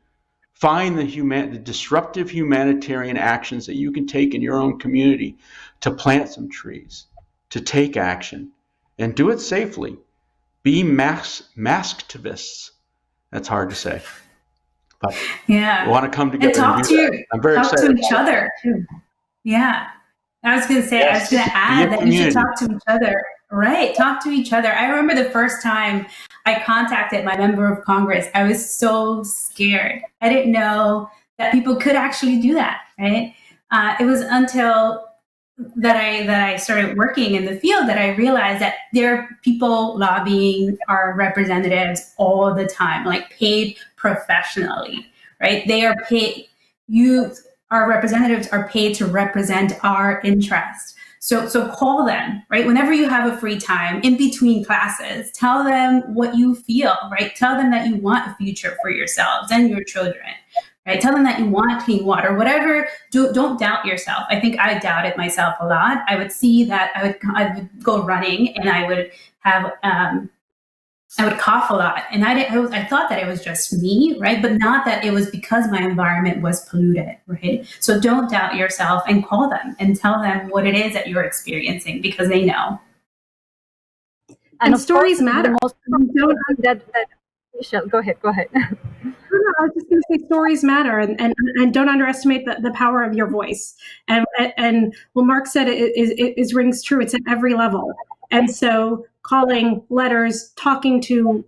Find the disruptive humanitarian actions that you can take in your own community to plant some trees, to take action, and do it safely. Be masktivists. That's hard to say. but Yeah. we want to come together And talk and do that. I'm very talk excited. to each other too. Yeah. I was going to say, I was going to add that you should talk to each other. Right. Talk to each other. I remember the first time I contacted my member of Congress, I was so scared. I didn't know that people could actually do that. Right. It was until that I started working in the field that I realized that there are people lobbying our representatives all the time, like paid professionally, right? They are paid. Our representatives are paid to represent our interest. So call them, right? Whenever you have a free time in between classes, tell them what you feel, right? Tell them that you want a future for yourselves and your children, right? Tell them that you want clean water, whatever. Don't doubt yourself. I think I doubted myself a lot. I would see that I would go running and I would have, I would cough a lot, and I thought that it was just me, right? But not that it was because my environment was polluted, right? So don't doubt yourself and call them and tell them what it is that you're experiencing, because they know. And stories matter. Michelle, go ahead. I was just going to say stories matter, and don't underestimate the power of your voice. And what Mark said is rings true. It's at every level. And so calling, letters, talking to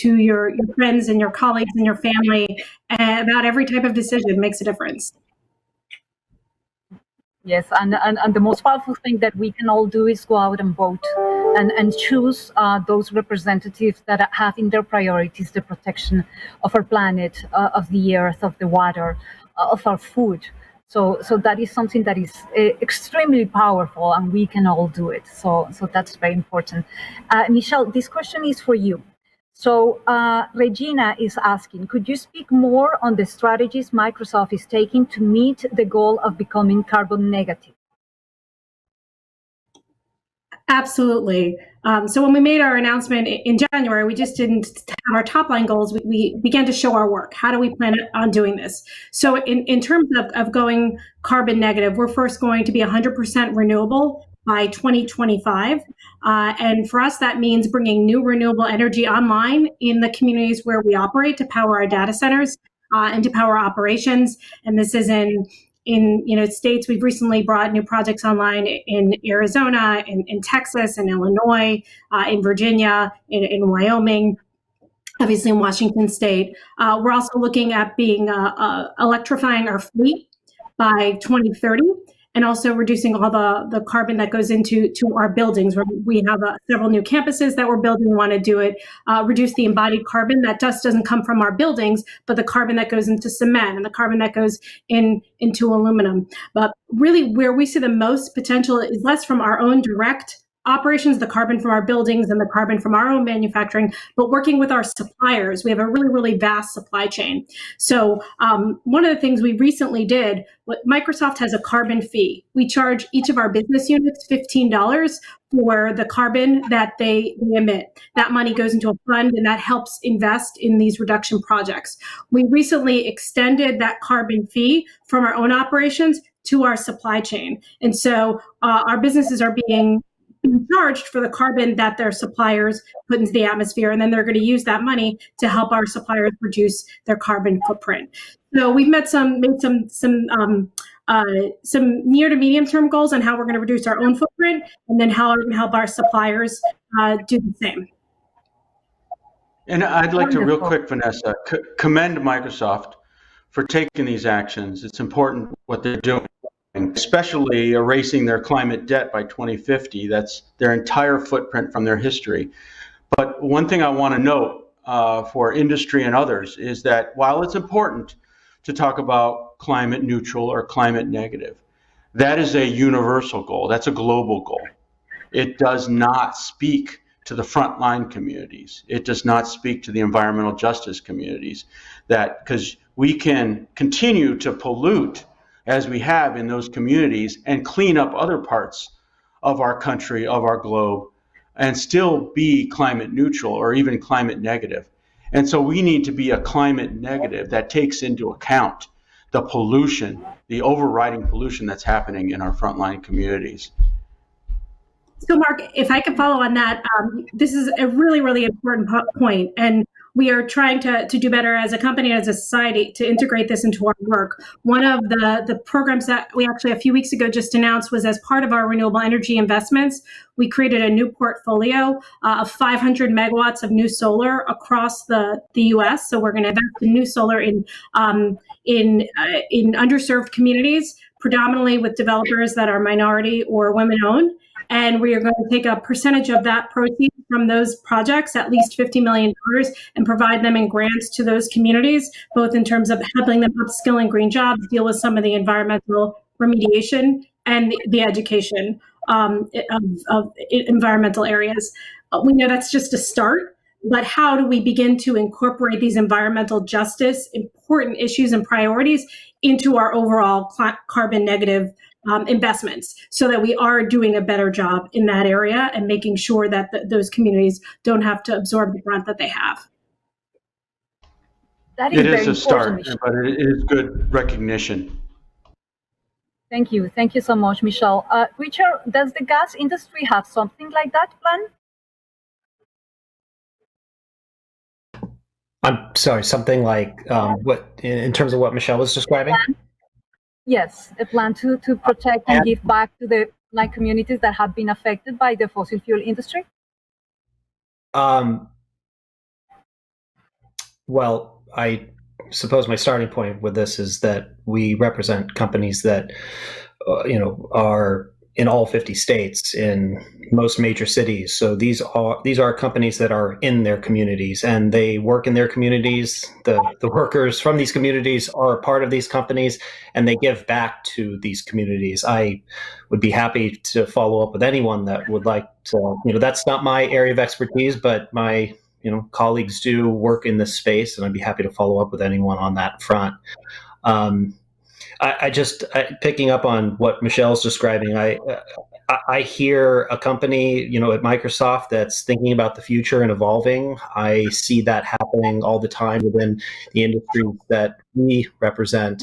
your friends and your colleagues and your family about every type of decision makes a difference. Yes, and the most powerful thing that we can all do is go out and vote and choose those representatives that have in their priorities the protection of our planet, of the earth, of the water, of our food. So that is something that is extremely powerful, and we can all do it. So that's very important. Michelle, this question is for you. So Regina is asking, could you speak more on the strategies Microsoft is taking to meet the goal of becoming carbon negative? Absolutely. So when we made our announcement in January, we just didn't have our top line goals. We began to show our work. How do we plan on doing this? So in terms of going carbon negative, we're first going to be 100% renewable by 2025. And for us, that means bringing new renewable energy online in the communities where we operate to power our data centers and to power operations. And this is in United States. We've recently brought new projects online in Arizona, in Texas, in Illinois, in Virginia, in Wyoming, obviously in Washington State. We're also looking at electrifying our fleet by 2030. And also reducing all the carbon that goes into our buildings. We have several new campuses that we're building. We want to do it, reduce the embodied carbon that just doesn't come from our buildings, but the carbon that goes into cement and the carbon that goes into aluminum. But really where we see the most potential is less from our own direct operations, the carbon from our buildings and the carbon from our own manufacturing, but working with our suppliers. We have a really, really vast supply chain. So one of the things we recently did, Microsoft has a carbon fee. We charge each of our business units $15 for the carbon that they emit. That money goes into a fund, and that helps invest in these reduction projects. We recently extended that carbon fee from our own operations to our supply chain. And so our businesses are being charged for the carbon that their suppliers put into the atmosphere, and then they're going to use that money to help our suppliers reduce their carbon footprint. So we've made some near to medium term goals on how we're going to reduce our own footprint, and then how we're going to help our suppliers do the same. And I'd like to real quick, Vanessa, commend Microsoft for taking these actions. It's important what they're doing, especially erasing their climate debt by 2050. That's their entire footprint from their history. But one thing I want to note for industry and others is that while it's important to talk about climate neutral or climate negative, that is a universal goal. That's a global goal. It does not speak to the frontline communities. It does not speak to the environmental justice communities, that because we can continue to pollute as we have in those communities and clean up other parts of our country, of our globe, and still be climate neutral or even climate negative. And so we need to be a climate negative that takes into account the pollution, the overriding pollution that's happening in our frontline communities. So Mark, if I could follow on that, this is a really, really important point. And we are trying to do better as a company, as a society, to integrate this into our work. One of the programs that we actually a few weeks ago just announced was as part of our renewable energy investments, we created a new portfolio of 500 megawatts of new solar across the U.S. So we're going to invest in new solar in underserved communities, predominantly with developers that are minority or women-owned. And we are going to take a percentage of that proceeds from those projects, at least $50 million, and provide them in grants to those communities, both in terms of helping them upskill in green jobs, deal with some of the environmental remediation and the education of environmental areas. We know that's just a start, but how do we begin to incorporate these environmental justice, important issues and priorities into our overall carbon negative investments, so that we are doing a better job in that area and making sure that those communities don't have to absorb the brunt that they have. That is It very is a start, important, but it is good recognition. Thank you. Thank you so much, Michelle. Richard, does the gas industry have something like that plan? I'm sorry, something like what in terms of what Michelle was describing? Yes, a plan to protect and give back to the communities that have been affected by the fossil fuel industry? Well, I suppose my starting point with this is that we represent companies that are in all 50 states, in most major cities. So these are companies that are in their communities, and they work in their communities. The workers from these communities are a part of these companies, and they give back to these communities. I would be happy to follow up with anyone that would like to. That's not my area of expertise, but my colleagues do work in this space, and I'd be happy to follow up with anyone on that front. Picking up on what Michelle's describing, I hear a company, at Microsoft that's thinking about the future and evolving. I see that happening all the time within the industries that we represent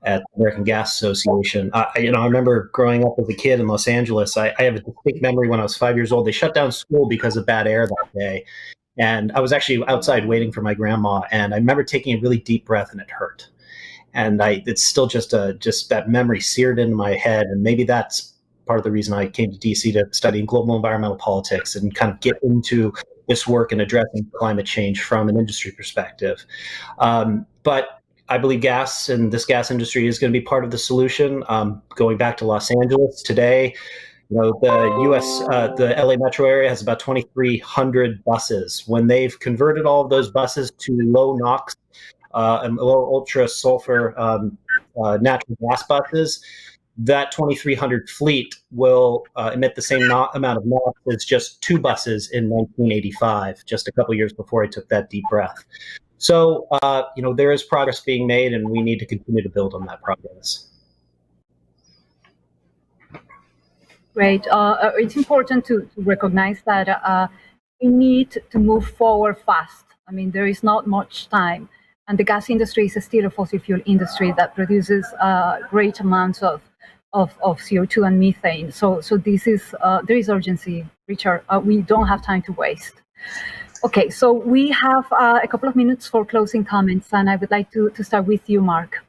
at the American Gas Association. I remember growing up as a kid in Los Angeles. I have a distinct memory when I was 5 years old. They shut down school because of bad air that day. And I was actually outside waiting for my grandma. And I remember taking a really deep breath, and it hurt. And it's still just that memory seared into my head. And maybe that's part of the reason I came to DC to study global environmental politics and kind of get into this work and addressing climate change from an industry perspective. But I believe gas and this gas industry is going to be part of the solution. Going back to Los Angeles today, the LA metro area has about 2,300 buses. When they've converted all of those buses to low NOx and low ultra sulfur natural gas buses, that 2,300 fleet will emit the same amount of NOx as just two buses in 1985, just a couple years before I took that deep breath. So, there is progress being made, and we need to continue to build on that progress. Great. It's important to recognize that we need to move forward fast. I mean, there is not much time. And the gas industry is still a fossil fuel industry that produces great amounts of CO2 and methane. So there is urgency, Richard. We don't have time to waste. Okay, so we have a couple of minutes for closing comments, and I would like to start with you, Mark.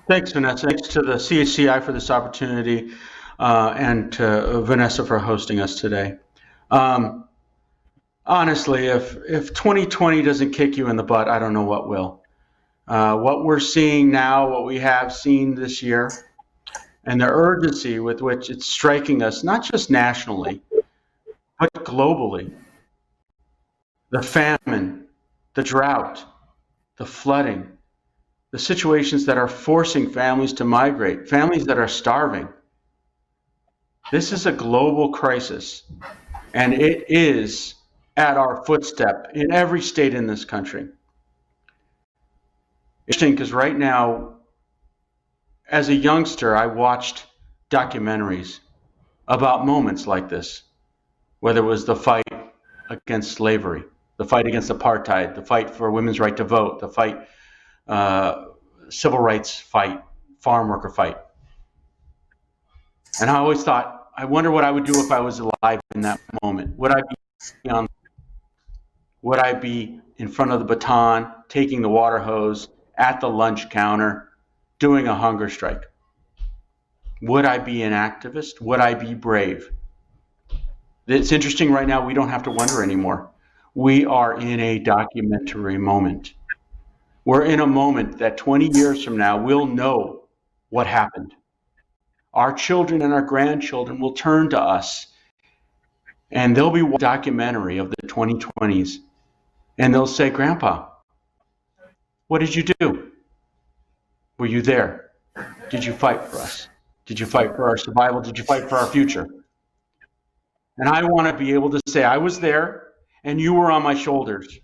Thanks, Vanessa. Thanks to the CHCI for this opportunity, and to Vanessa for hosting us today. Honestly, if 2020 doesn't kick you in the butt, I don't know what will. What we're seeing now, what we have seen this year, and the urgency with which it's striking us, not just nationally, but globally. The famine, the drought, the flooding, the situations that are forcing families to migrate, families that are starving. This is a global crisis, and it is at our footstep in every state in this country. Interesting, because right now, as a youngster, I watched documentaries about moments like this, whether it was the fight against slavery, the fight against apartheid, the fight for women's right to vote, the fight, civil rights fight, farm worker fight. And I always thought, I wonder what I would do if I was alive in that moment. Would I be on Would I be in front of the baton, taking the water hose, at the lunch counter, doing a hunger strike? Would I be an activist? Would I be brave? It's interesting right now, we don't have to wonder anymore. We are in a documentary moment. We're in a moment that 20 years from now, we'll know what happened. Our children and our grandchildren will turn to us, and they'll be watching a documentary of the 2020s, and they'll say, Grandpa, what did you do? Were you there? Did you fight for us? Did you fight for our survival? Did you fight for our future? And I want to be able to say, I was there, and you were on my shoulders,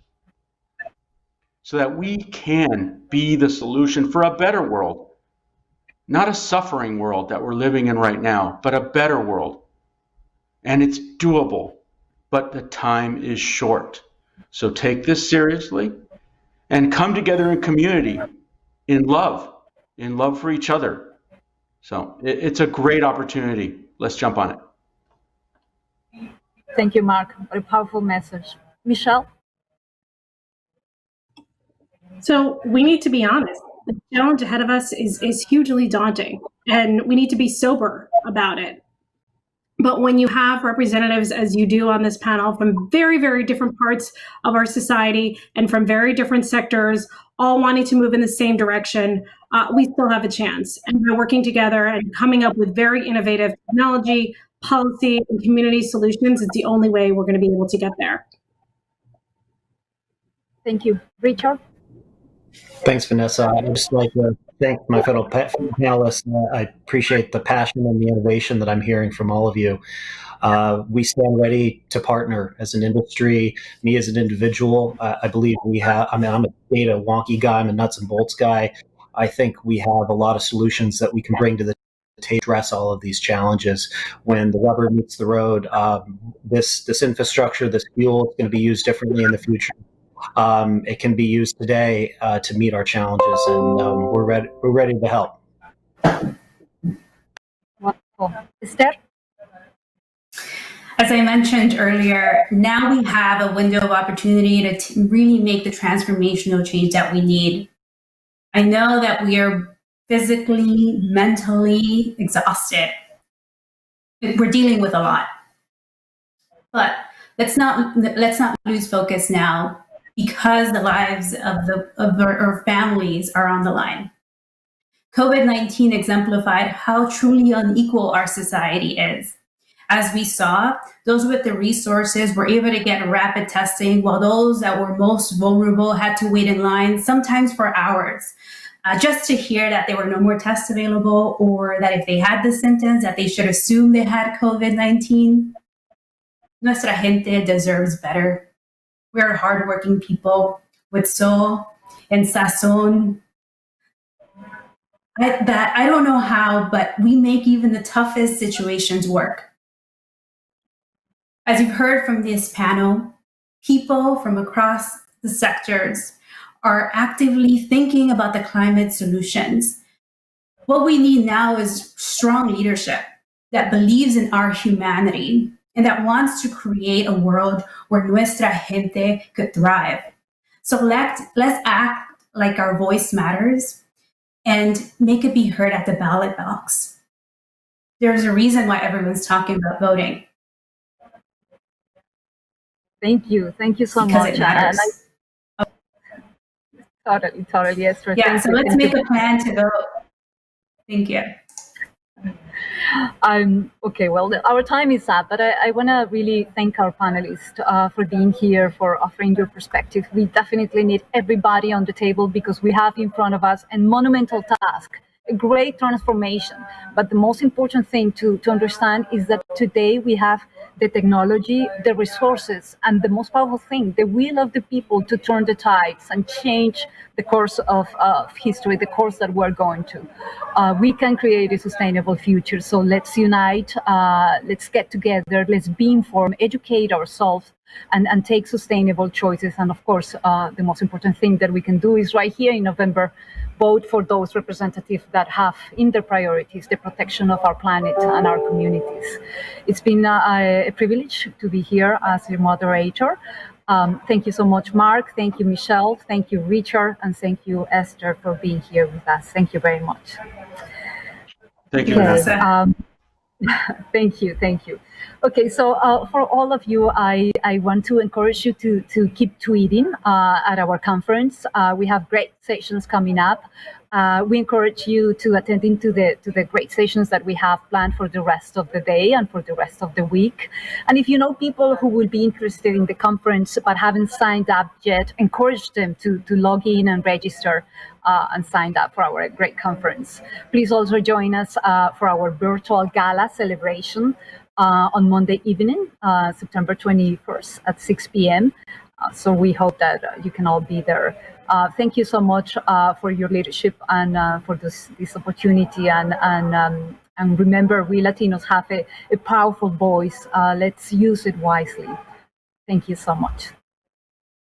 so that we can be the solution for a better world. Not a suffering world that we're living in right now, but a better world. And it's doable, but the time is short. So take this seriously and come together in community, in love for each other. So it's a great opportunity. Let's jump on it. Thank you, Mark. Very powerful message. Michelle? So we need to be honest. The challenge ahead of us is hugely daunting, and we need to be sober about it. But when you have representatives, as you do on this panel, from very, very different parts of our society and from very different sectors, all wanting to move in the same direction, we still have a chance. And by working together and coming up with very innovative technology, policy, and community solutions is the only way we're going to be able to get there. Thank you. Richard? Thanks, Vanessa. I'd just like to thank my fellow panelists. I appreciate the passion and the innovation that I'm hearing from all of you. We stand ready to partner as an industry, me as an individual. I believe we have, I'm a data wonky guy, I'm a nuts and bolts guy. I think we have a lot of solutions that we can bring to the table to address all of these challenges. When the rubber meets the road, this infrastructure, this fuel is going to be used differently in the future. It can be used today to meet our challenges, and we're ready to help. Wonderful. Esther? As I mentioned earlier, now we have a window of opportunity to really make the transformational change that we need. I know that we are physically, mentally exhausted. We're dealing with a lot. But let's not lose focus now, because the lives of our families are on the line. COVID-19 exemplified how truly unequal our society is. As we saw, those with the resources were able to get rapid testing, while those that were most vulnerable had to wait in line, sometimes for hours, just to hear that there were no more tests available, or that if they had the symptoms, that they should assume they had COVID-19. Nuestra gente deserves better. We're hardworking people with soul and sazon. I don't know how, but we make even the toughest situations work. As you've heard from this panel, people from across the sectors are actively thinking about the climate solutions. What we need now is strong leadership that believes in our humanity and that wants to create a world where nuestra gente could thrive. So let's act like our voice matters and make it be heard at the ballot box. There's a reason why everyone's talking about voting. Thank you so because much. It matters. Totally, Esther. Yeah, so let's make a plan to vote. Thank you. Okay, well, our time is up, but I want to really thank our panelists for being here, for offering your perspective. We definitely need everybody on the table because we have in front of us a monumental task, a great transformation. But the most important thing to understand is that today we have the technology, the resources, and the most powerful thing, the will of the people to turn the tides and change the course of history, the course that we're going to. We can create a sustainable future. So let's unite, let's get together, let's be informed, educate ourselves, and take sustainable choices. And of course, the most important thing that we can do is right here in November, vote for those representatives that have in their priorities the protection of our planet and our communities. It's been a privilege to be here as your moderator. Thank you so much, Mark. Thank you, Michelle. Thank you, Richard. And thank you, Esther, for being here with us. Thank you very much. Thank you, Okay, Vanessa. Thank you. Okay, so for all of you, I want to encourage you to keep tweeting at our conference. We have great sessions coming up. We encourage you to attend into the great sessions that we have planned for the rest of the day and for the rest of the week. And if you know people who will be interested in the conference but haven't signed up yet, encourage them to log in and register and sign up for our great conference. Please also join us for our virtual gala celebration on Monday evening, September 21st at 6 p.m. So we hope that you can all be there. Thank you so much for your leadership and for this opportunity. And remember, we Latinos have a powerful voice. Let's use it wisely. Thank you so much.